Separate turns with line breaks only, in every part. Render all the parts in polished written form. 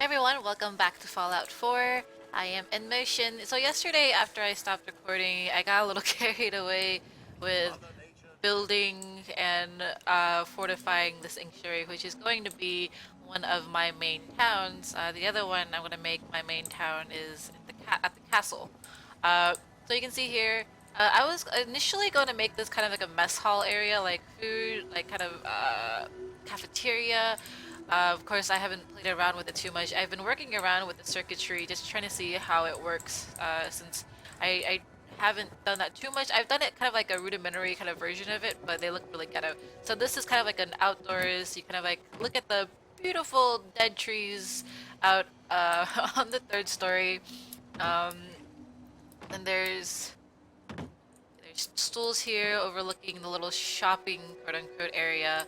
Everyone, welcome back to Fallout 4. I am Enmoshin. So yesterday, after I stopped recording, I got a little carried away with building and fortifying the sanctuary, which is going to be one of my main towns. The other one I'm going to make my main town is at the castle. So you can see here, I was initially going to make this kind of like a mess hall area, like food, like kind of cafeteria. Of course, I haven't played around with it too much. I've been working around with the circuitry, just trying to see how it works, since I haven't done that too much. I've done it kind of like a rudimentary kind of version of it, but they look really ghetto. So this is kind of like an outdoors, you kind of like look at the beautiful dead trees out on the third story. Um, and there's stools here overlooking the little shopping quote-unquote area,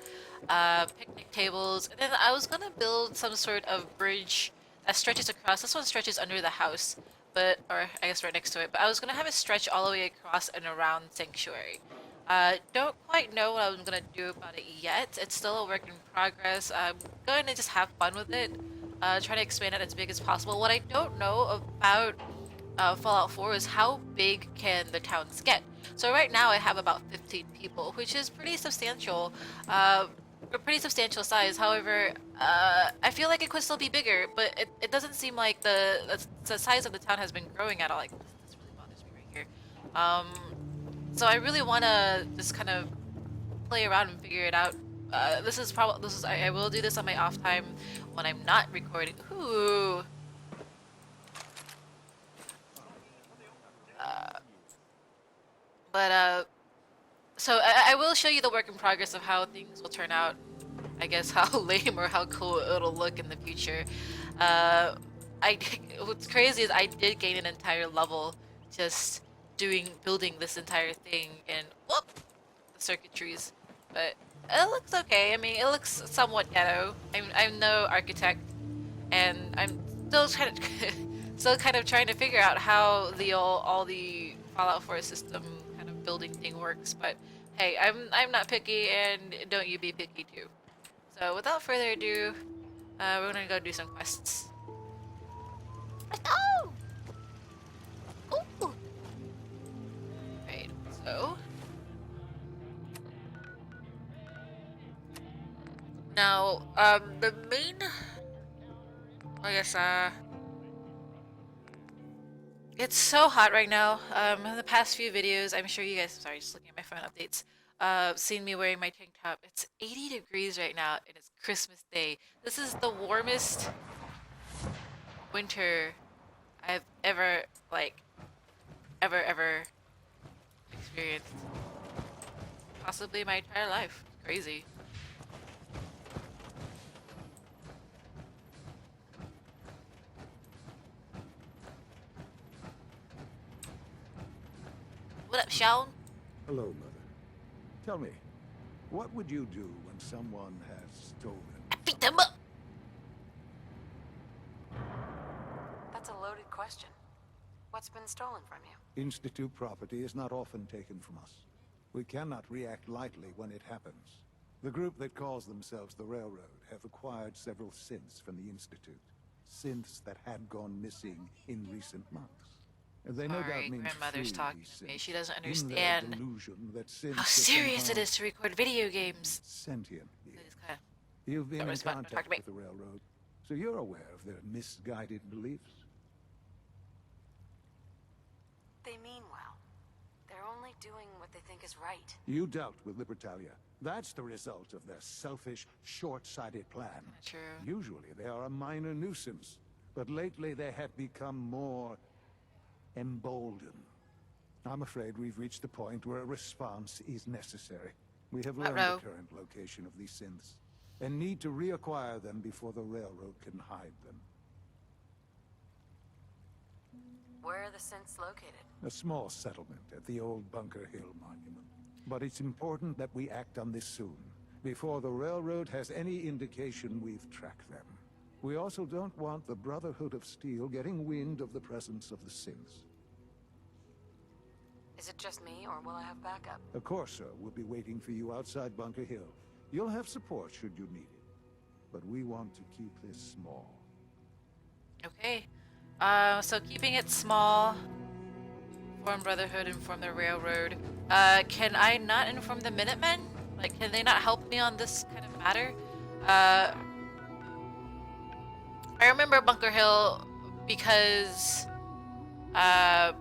picnic tables, and then I was gonna build some sort of bridge that stretches across. This one stretches under the house, or I guess right next to it, but I was gonna have it stretch all the way across and around Sanctuary. Don't quite know what I'm gonna do about it yet. It's still a work in progress. I'm going to just have fun with it, try to expand it as big as possible. What I don't know about Fallout 4 is how big can the towns get. So right now I have about 15 people, which is pretty substantial, a pretty substantial size. However, I feel like it could still be bigger, but it doesn't seem like the size of the town has been growing at all. Like this really bothers me right here. Um, so I really want to just kind of play around and figure it out. I will do this on my off time when I'm not recording. Ooh. But so I will show you the work in progress of how things will turn out. I guess how lame or how cool it'll look in the future. Uh, I what's crazy is I did gain an entire level just building this entire thing and whoop the circuitries, but it looks okay. I mean, it looks somewhat ghetto. I'm no architect, and I'm still kind of still kind of trying to figure out how all the Fallout 4 system kind of building thing works. But hey, I'm not picky, and don't you be picky too. So without further ado, we're gonna go do some quests. Let's go! Ooh. Right. So now, the main, I guess, it's so hot right now. In the past few videos, I'm sure you guys, sorry, just looking at my phone updates, seen me wearing my tank top. It's 80 degrees right now, and it's Christmas Day. This is the warmest winter I've ever, like, ever experienced. Possibly my entire life. It's crazy. What up, Sean?
Hello, Mother. Tell me, what would you do when someone has stolen?
I beat them up!
That's a loaded question. What's been stolen from you?
Institute property is not often taken from us. We cannot react lightly when it happens. The group that calls themselves the Railroad have acquired several synths from the Institute. Synths that had gone missing in recent months. They no doubt
Sorry,
mean to
grandmother's
free
talking
these
to me.
synths
She doesn't
in their
understand
delusion that synths
how
are
serious it
somehow
is to record video games.
sentient
So
beings.
just kinda
You've been
don't
in
respond, don't talk to
contact
me.
with the Railroad, so you're aware of their misguided beliefs.
They mean well. They're only doing what they think is right.
You dealt with Libertalia. That's the result of their selfish, short-sighted plan.
True.
Usually they are a minor nuisance, but lately they have become more emboldened. I'm afraid we've reached the point where a response is necessary. We have learned
Uh-oh.
the current location of these synths, and need to reacquire them before the Railroad can hide them.
Where are the synths located?
A small settlement at the old Bunker Hill monument. But it's important that we act on this soon, before the Railroad has any indication we've tracked them. We also don't want the Brotherhood of Steel getting wind of the presence of the synths.
Is it just me, or will I have backup?
A Corsair will be waiting for you outside Bunker Hill. You'll have support should you need it. But we want to keep this small.
Okay. So keeping it small, inform Brotherhood, inform the Railroad. Can I not inform the Minutemen? Like, can they not help me on this kind of matter? Uh, I remember Bunker Hill because I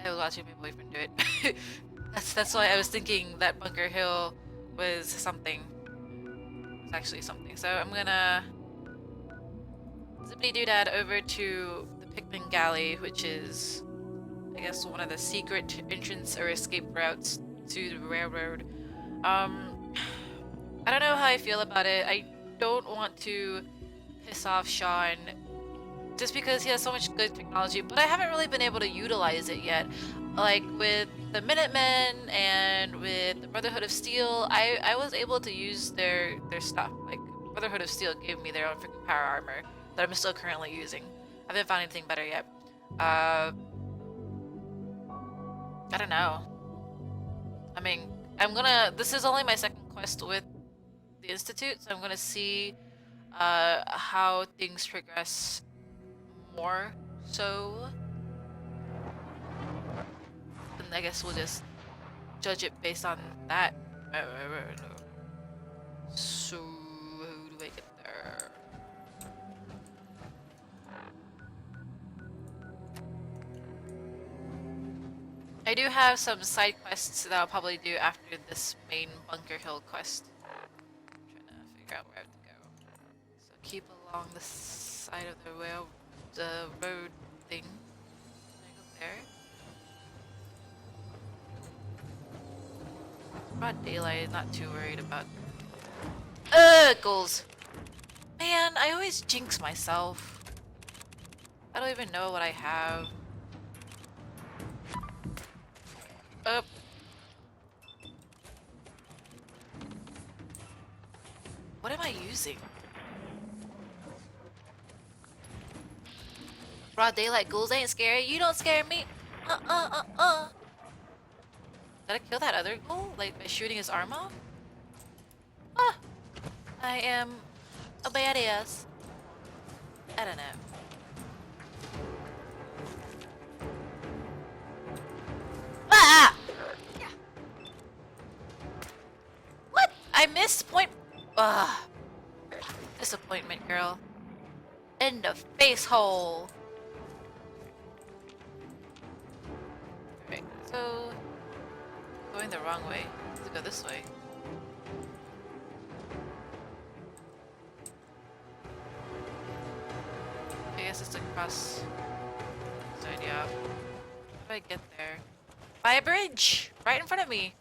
was watching my boyfriend do it. That's why I was thinking that Bunker Hill was something. It's actually something. So I'm gonna zippity doodad over to the Pikmin Galley, which is, I guess, one of the secret entrance or escape routes to the railroad. Um, I don't know how I feel about it. I don't want to piss off Sean just because he has so much good technology, but I haven't really been able to utilize it yet. Like with the Minutemen and with the Brotherhood of Steel, I was able to use their stuff. Like Brotherhood of Steel gave me their own freaking power armor that I'm still currently using. I haven't found anything better yet. I don't know. I mean, this is only my second quest with the Institute, so I'm gonna see how things progress more so. And I guess we'll just judge it based on that. So, how do I get there? I do have some side quests that I'll probably do after this main Bunker Hill quest. I'm trying to figure out where I have to go. So keep along the side of the road thing. Can I go there? Broad daylight, not too worried about. Goals. Man, I always jinx myself. I don't even know what I have. Up. What am I using? Broad daylight ghouls ain't scary. You don't scare me. Did I kill that other ghoul? Like by shooting his arm off? Ah! I am a badass. I don't know. Ah! What? I missed point. Ugh. Disappointment, girl. In the face hole. Alright, so going the wrong way. Let's go this way. I guess it's across this idea. How do I get there? By a bridge! Right in front of me!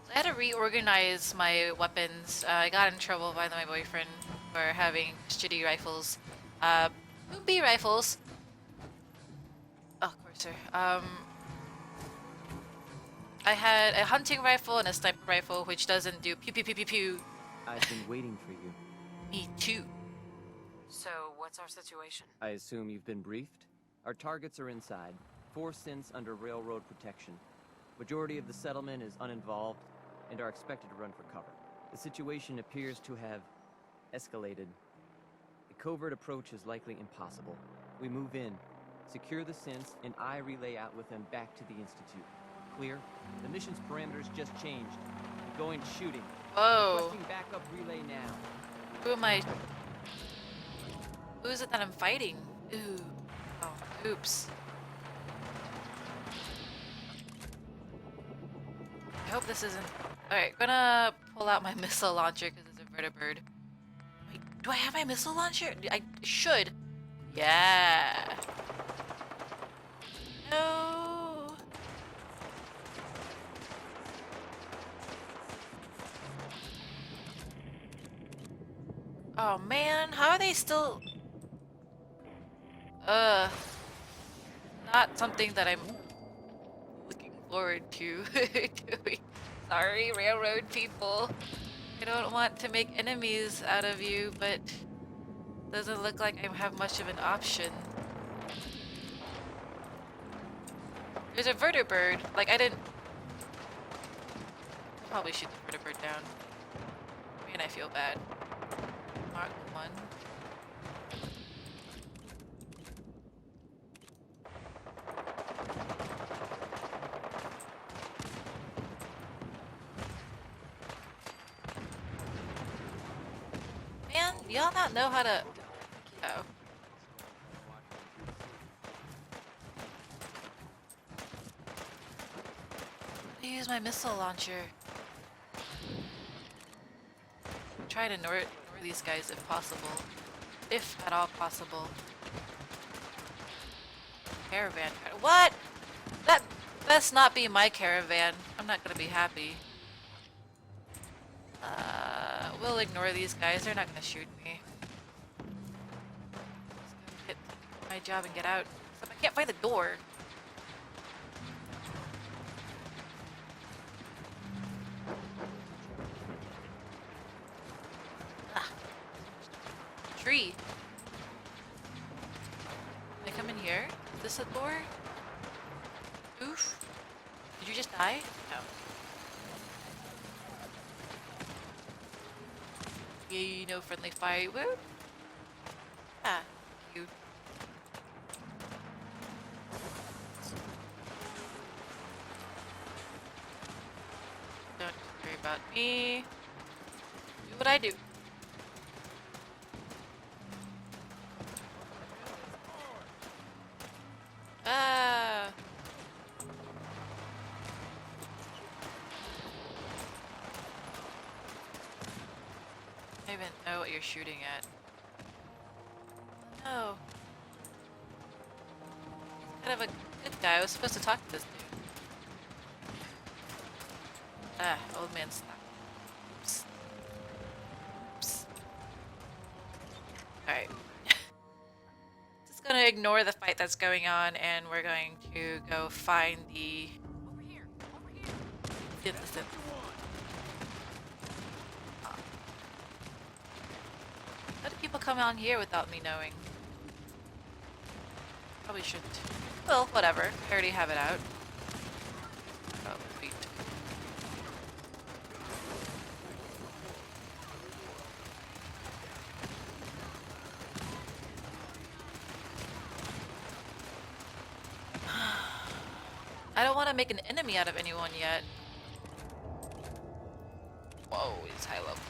I had to reorganize my weapons. I got in trouble by my boyfriend for having shitty rifles. B rifles. Oh, of course, sir. I had a hunting rifle and a sniper rifle, which doesn't do pew pew pew pew pew.
I've been waiting for you.
Me too.
So, what's our situation?
I assume you've been briefed? Our targets are inside. 4 synths under railroad protection. Majority of the settlement is uninvolved and are expected to run for cover. The situation appears to have escalated. The covert approach is likely impossible. We move in, secure the synths, and I relay out with them back to the Institute. Clear? The mission's parameters just changed. I'm going to shooting.
Whoa.
Requesting backup relay now.
Who am I? Who is it that I'm fighting? Ooh. Oh, oops. I hope this isn't... Alright, gonna pull out my missile launcher because it's a vertibird. Wait, do I have my missile launcher? I should. Yeah. No. Oh man, how are they still... Not something that I'm looking forward to doing. Sorry, railroad people. I don't want to make enemies out of you, but Doesn't look like I have much of an option. There's a vertibird. Like, I didn't... I'll probably shoot the vertibird down. Man, I feel bad. Mark 1. Man, y'all not know how to... Oh. I use my missile launcher. Try to ignore these guys if possible. If at all possible. Caravan. What? That's not be my caravan. I'm not gonna be happy. We'll ignore these guys. They're not gonna shoot me. Just gonna hit my job and get out. Except I can't find the door. Ah. Tree. Can I come in here? Is this a door? Oof. Did you just die? No. Yay, no friendly fire. Woo! Ah, cute. Don't worry about me. Do what I do. Ah! I don't even know what you're shooting at. No. Kind of a good guy. I was supposed to talk to this dude. Ah, old man stop. Oops. Oops. Alright. Just gonna ignore the fight that's going on and we're going to go find the... Over here! Over here! Get the synth. How do people come on here without me knowing? Probably shouldn't. Well, whatever. I already have it out. Oh, sweet. I don't want to make an enemy out of anyone yet. Whoa, it's high level.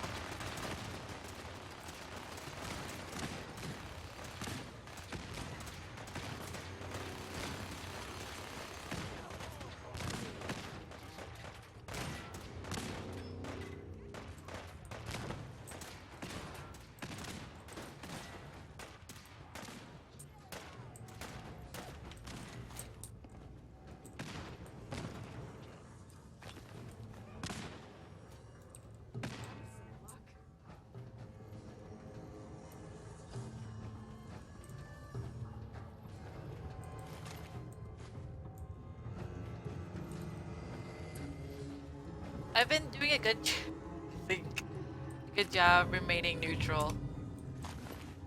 I've been doing a good, good job remaining neutral.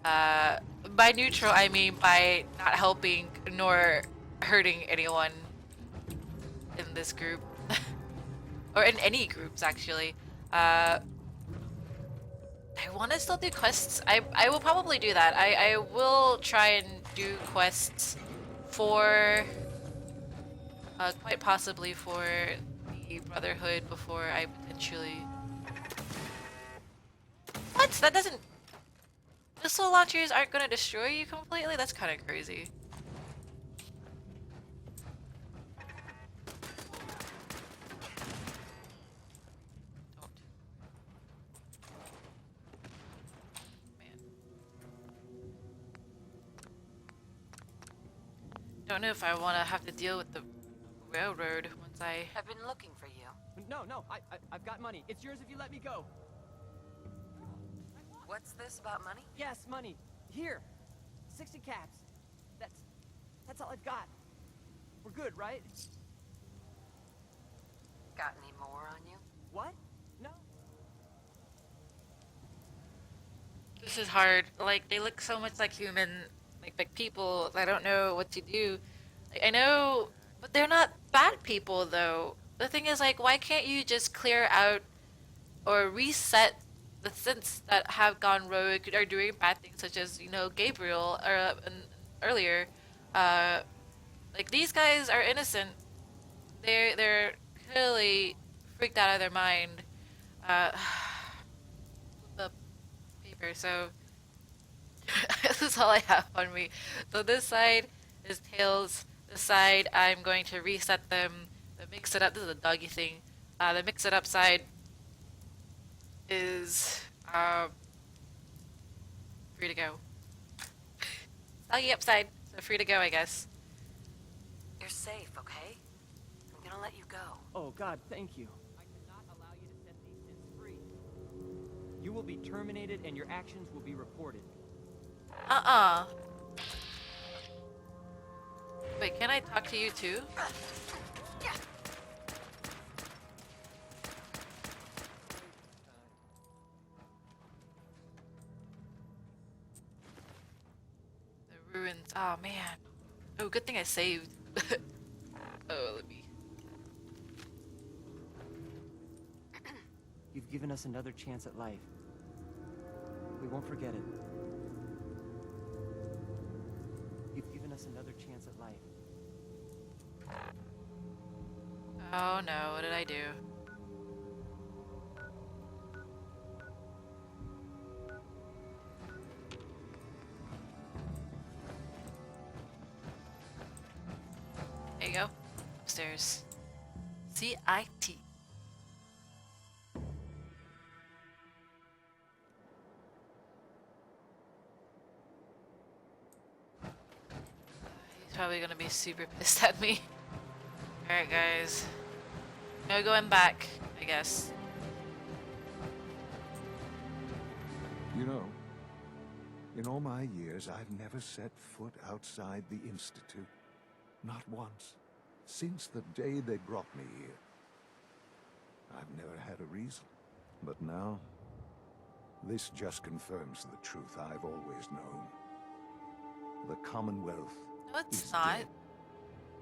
By neutral, I mean by not helping nor hurting anyone in this group. Or in any groups, actually. I want to still do quests. I will probably do that. I will try and do quests for... quite possibly for the Brotherhood before I potentially... What? That doesn't... Missile launchers aren't gonna destroy you completely? That's kind of crazy. Don't. Man. Don't know if I want to have to deal with the railroad once I...
I've been looking for you.
No, I've got money. It's yours if you let me go.
What's this about money?
Yes, money. Here. 60 caps. That's all I've got. We're good, right?
Got any more on you?
What? No.
This is hard. Like they look so much like human, like people. I don't know what to do. Like, I know, but they're not bad people though. The thing is, like, why can't you just clear out or reset the synths that have gone rogue or doing bad things, such as Gabriel or earlier. Uh, like these guys are innocent. They're clearly freaked out of their mind. Uh, the paper. So this is all I have on me. So this side is tails. This side I'm going to reset them. The mix it up. This is a doggy thing. The mix it up side is free to go. Doggy upside. So free to go, I guess.
You're safe, okay? I'm gonna let you go.
Oh, God, thank you. I cannot allow you to set these synths free. You will be terminated and your actions will be reported.
Uh-uh. Wait, can I talk to you too? The ruins. Oh man. Oh, good thing I saved. Oh, let me.
You've given us another chance at life. We won't forget it. You've given us another chance at life.
Oh no, what did I do? There you go. Upstairs. CIT. He's probably gonna be super pissed at me. Alright, guys. No going back, I guess.
You know, in all my years, I've never set foot outside the Institute. Not once. Since the day they brought me here. I've never had a reason. But now, this just confirms the truth I've always known. The Commonwealth
No, it's
is
not.
dead.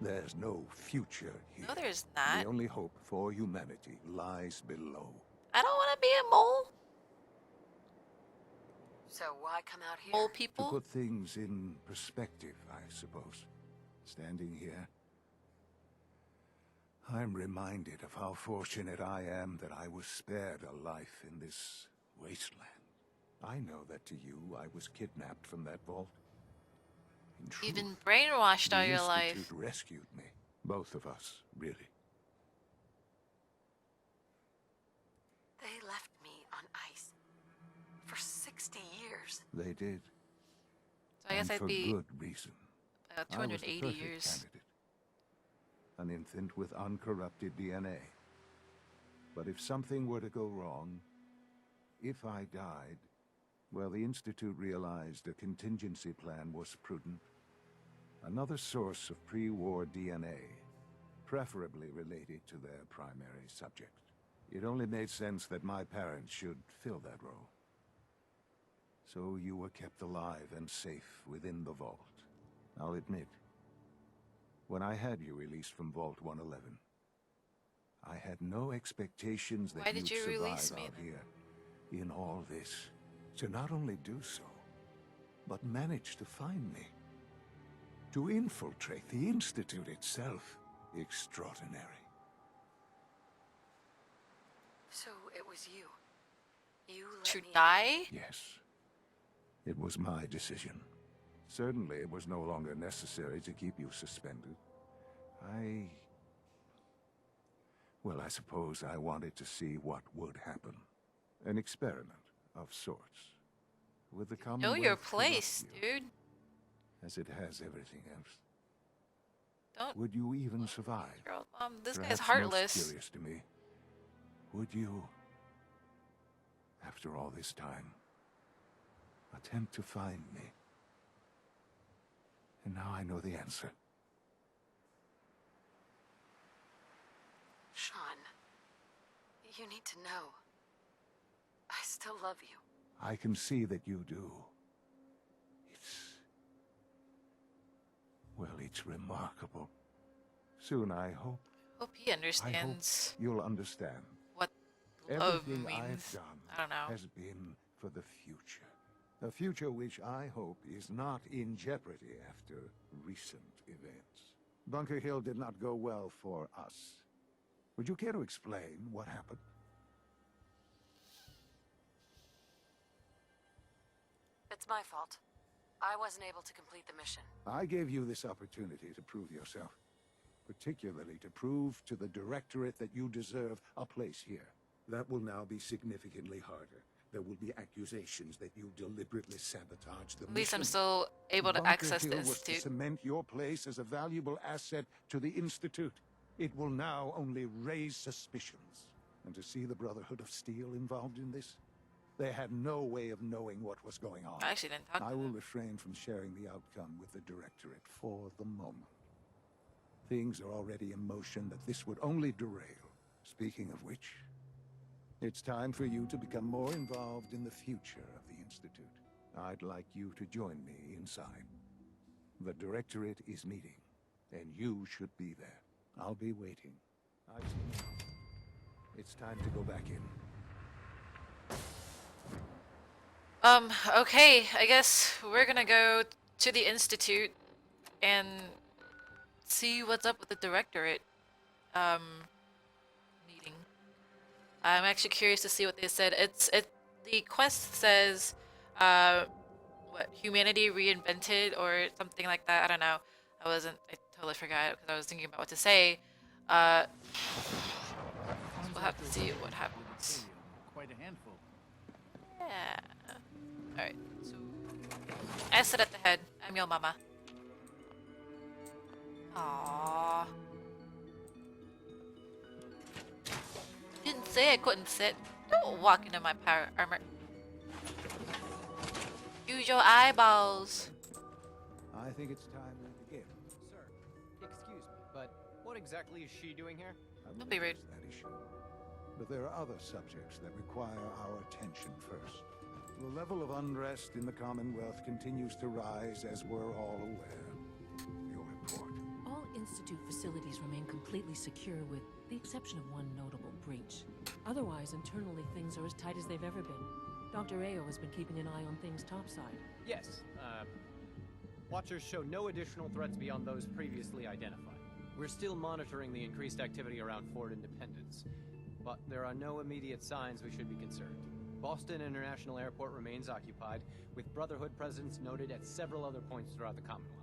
There's no future here.
No, there's not.
The only hope for humanity lies below.
I don't want to be a mole.
So why come out here?
Mole
To
people?
put things in perspective, I suppose. Standing here, I'm reminded of how fortunate I am that I was spared a life in this wasteland. I know that to you, I was kidnapped from that vault. In truth,
You've been brainwashed all
the
your life.
Institute rescued me. Both of us, really.
They left me on ice. For 60 years.
They did.
So I guess
And
I'd
for
be
good reason. I was the
280
perfect
years.
candidate. An infant with uncorrupted DNA. But if something were to go wrong, if I died, well, the Institute realized a contingency plan was prudent. Another source of pre-war DNA, preferably related to their primary subject. It only made sense that my parents should fill that role. So you were kept alive and safe within the vault. I'll admit, when I had you released from Vault 111, I had no expectations that
Why
you'd
did you
survive
release me
out
then?
here in all this. To not only do so, but manage to find me. To infiltrate the Institute itself. Extraordinary.
So it was you. You let
To
me
die?
Yes. It was my decision. Certainly it was no longer necessary to keep you suspended. Well, I suppose I wanted to see what would happen. An experiment of sorts. With the
Know
Commonwealth
your
corrupt
place,
you,
dude.
as it has everything else.
Don't.
Would you even survive?
Girl, this guy's
Perhaps
heartless.
most curious to me, would you, after all this time, attempt to find me? And now I know the answer.
Sean, you need to know. I still love you.
I can see that you do. Well, it's remarkable. Soon,
Hope he
I hope
understands
you'll understand.
what love
Everything I've
means.
done
I don't know.
has been for the future. A future which I hope is not in jeopardy after recent events. Bunker Hill did not go well for us. Would you care to explain what happened?
It's my fault. I wasn't able to complete the mission.
I gave you this opportunity to prove yourself. Particularly to prove to the Directorate that you deserve a place here. That will now be significantly harder. There will be accusations that you deliberately sabotaged the mission.
At least I'm still able to
Bunker
access the
Hill was
Institute.
to cement your place as a valuable asset to the Institute. It will now only raise suspicions. And to see the Brotherhood of Steel involved in this, they had no way of knowing what was going on.
I actually didn't talk to
I will
them.
refrain from sharing the outcome with the Directorate for the moment. Things are already in motion that this would only derail. Speaking of which, it's time for you to become more involved in the future of the Institute. I'd like you to join me inside. The Directorate is meeting, and you should be there. I'll be waiting. I've seen enough. It's time to go back in.
Okay, I guess we're gonna go to the Institute and see what's up with the Directorate, meeting. I'm actually curious to see what they said. The quest says, what, humanity reinvented or something like that. I don't know. I totally forgot because I was thinking about what to say. So we'll have to see what happens.
Quite a handful.
Yeah. Alright, so I sit at the head. I'm your mama. Aww. Didn't say I couldn't sit. Don't walk into my power armor. Use your eyeballs.
I think it's time we begin.
Sir, excuse me, but what exactly is she doing here?
I will
Don't be rude.
address that issue. But there are other subjects that require our attention first. The level of unrest in the Commonwealth continues to rise, as we're all aware. Your report.
All Institute facilities remain completely secure with the exception of one notable breach. Otherwise, internally, things are as tight as they've ever been. Dr. Ayo has been keeping an eye on things topside.
Yes, Watchers show no additional threats beyond those previously identified. We're still monitoring the increased activity around Fort Independence, but there are no immediate signs we should be concerned. Boston International Airport remains occupied, with Brotherhood presence noted at several other points throughout the Commonwealth.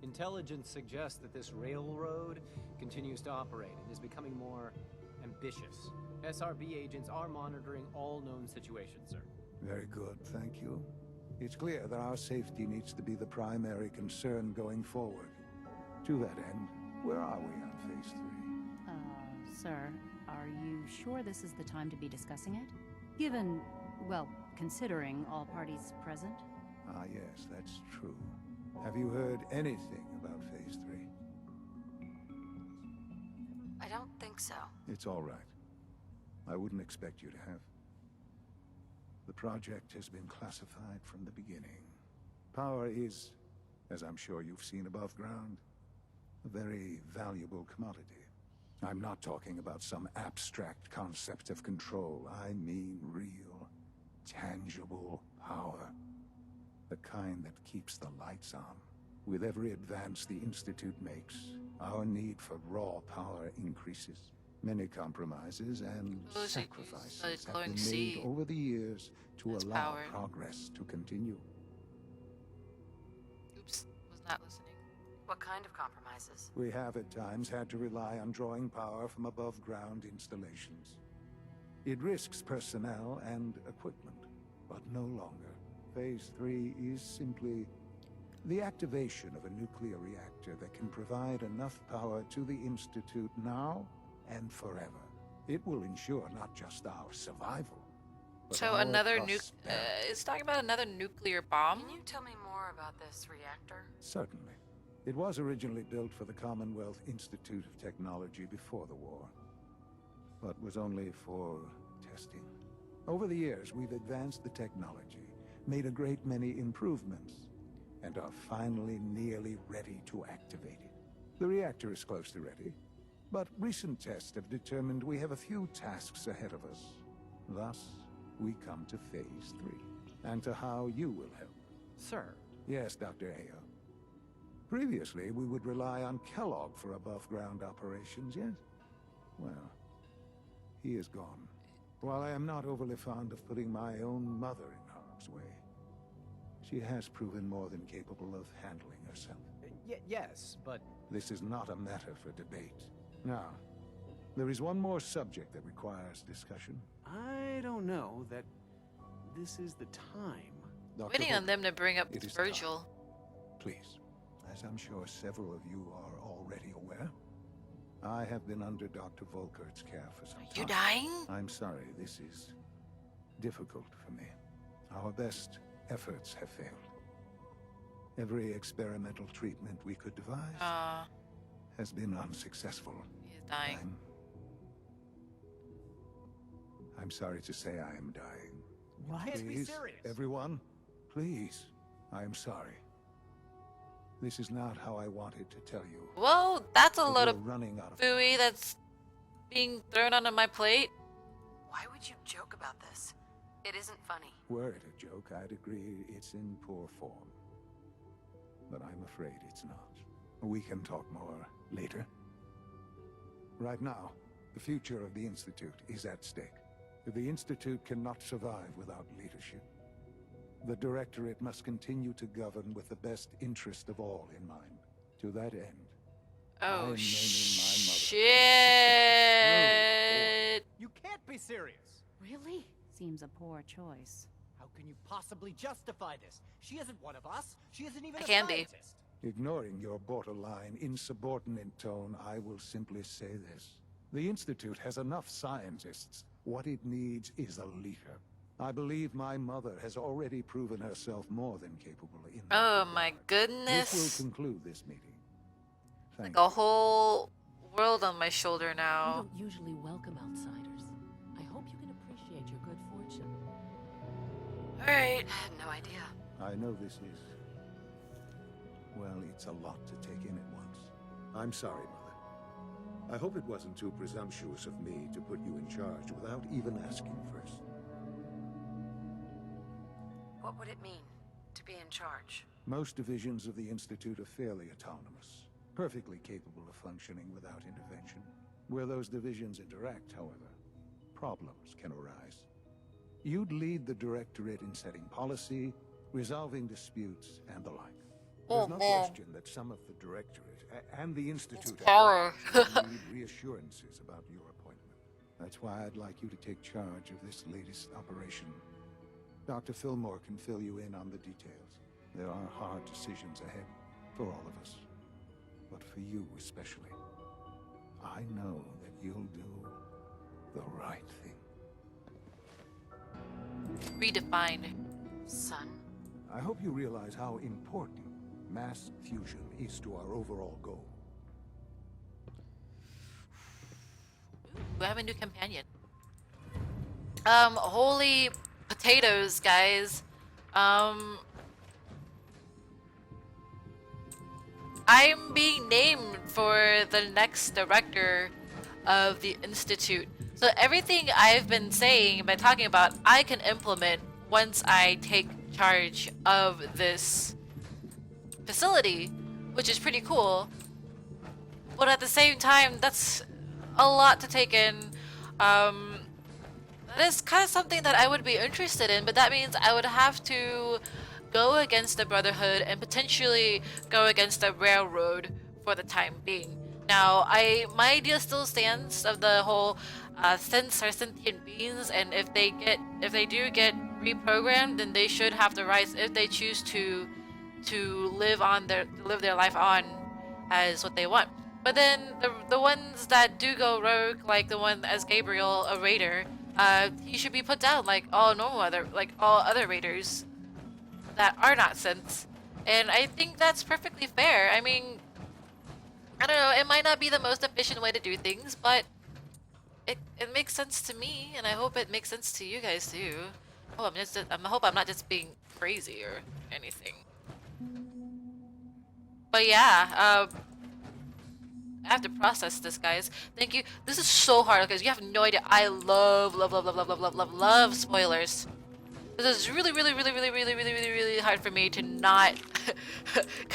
Intelligence suggests that this railroad continues to operate and is becoming more ambitious. SRB agents are monitoring all known situations, sir.
Very good, thank you. It's clear that our safety needs to be the primary concern going forward. To that end, where are we on Phase 3?
Sir, are you sure this is the time to be discussing it? Given, well, considering all parties present?
Ah, yes, that's true. Have you heard anything about Phase 3?
I don't think so.
It's all right. I wouldn't expect you to have. The project has been classified from the beginning. Power is, as I'm sure you've seen above ground, a very valuable commodity. I'm not talking about some abstract concept of control. I mean real, tangible power. The kind that keeps the lights on. With every advance the Institute makes, our need for raw power increases. Many compromises and
Those are
sacrifices
used,
have
glowing
been
sea
made over the years to
as
allow
power.
progress to continue.
Oops, was not listening.
What kind of compromises?
We have at times had to rely on drawing power from above-ground installations. It risks personnel and equipment, but no longer. Phase 3 is simply the activation of a nuclear reactor that can provide enough power to the Institute now and forever. It will ensure not just our survival, but
So
our
another
prosperity.
it's talking about another nuclear bomb?
Can you tell me more about this reactor?
Certainly. It was originally built for the Commonwealth Institute of Technology before the war, but was only for testing. Over the years, we've advanced the technology, made a great many improvements, and are finally nearly ready to activate it. The reactor is close to ready, but recent tests have determined we have a few tasks ahead of us. Thus, we come to Phase 3, and to how you will help.
Sir.
Yes, Dr. Ayo. Previously, we would rely on Kellogg for above-ground operations, yes? Well, he is gone. While I am not overly fond of putting my own mother in harm's way, she has proven more than capable of handling herself.
Yes, but...
This is not a matter for debate. Now, there is one more subject that requires discussion.
I don't know that this is the time.
Dr.
Waiting on them to bring up
it is
Virgil.
time. Please, as I'm sure several of you are already aware, I have been under Dr. Volkert's care for some time.
You dying?
I'm sorry, this is difficult for me. Our best efforts have failed. Every experimental treatment we could devise has been unsuccessful.
He's dying.
I'm sorry to say I am dying.
What? Can't be
Please,
serious.
everyone, please, I am sorry. This is not how I wanted to tell you.
Well, that's a
But
lot
we're
of
running out of
fooey that's being thrown onto my plate.
Why would you joke about this? It isn't funny.
Were it a joke, I'd agree it's in poor form. But I'm afraid it's not. We can talk more later. Right now, the future of the Institute is at stake. The Institute cannot survive without leadership. The Directorate must continue to govern with the best interest of all in mind. To that end, I am
Oh,
naming
shit.
You can't be serious!
Really? Seems a poor choice.
How can you possibly justify this? She isn't one of us. She isn't even
I
a
can be.
scientist.
Ignoring your borderline, insubordinate tone, I will simply say this. The Institute has enough scientists. What it needs is a leader. I believe my mother has already proven herself more than capable in that
Oh
regard.
my
This
goodness.
will conclude this meeting. Thank
Like a whole world on my shoulder
We
now.
don't usually welcome outsiders. I hope you can appreciate your good fortune.
Alright.
I had no idea.
I know this is... well, it's a lot to take in at once. I'm sorry, Mother. I hope it wasn't too presumptuous of me to put you in charge without even asking first.
What would it mean to be in charge?
Most divisions of the Institute are fairly autonomous, perfectly capable of functioning without intervention. Where those divisions interact, however, problems can arise. You'd lead the Directorate in setting policy, resolving disputes, and the like. There's no question that some of the Directorate and the Institute
Power.
need reassurances about your appointment. That's why I'd like you to take charge of this latest operation. Dr. Fillmore can fill you in on the details. There are hard decisions ahead for all of us, but for you especially. I know that you'll do the right thing.
Redefined.
Son?
I hope you realize how important mass fusion is to our overall goal.
We have a new companion. Holy potatoes, guys. I'm being named for the next director of the Institute. So everything I've been saying, been talking about, I can implement once I take charge of this facility, which is pretty cool. But at the same time, that's a lot to take in. That is kind of something that I would be interested in, but that means I would have to go against the Brotherhood and potentially go against the Railroad for the time being. Now, my idea still stands of the whole synths are sentient beings, and if they do get reprogrammed, then they should have the rights if they choose to live their life on as what they want. But then the ones that do go rogue, like the one as Gabriel, a raider, he should be put down like all other raiders that are not synths. And I think that's perfectly fair. I mean, I don't know, it might not be the most efficient way to do things, but it makes sense to me, and I hope it makes sense to you guys too. Oh, I hope I'm not just being crazy or anything. But yeah, I have to process this, guys. Thank you. This is so hard, guys. You have no idea. I love spoilers. This is really hard for me to not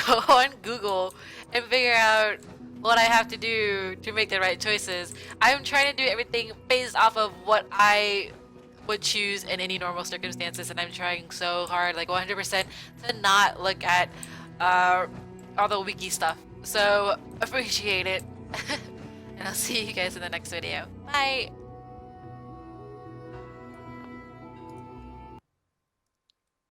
go on Google and figure out what I have to do to make the right choices. I'm trying to do everything based off of what I would choose in any normal circumstances, and I'm trying so hard, like 100%, to not look at all the wiki stuff. So appreciate it. And I'll see you guys in the next video. Bye!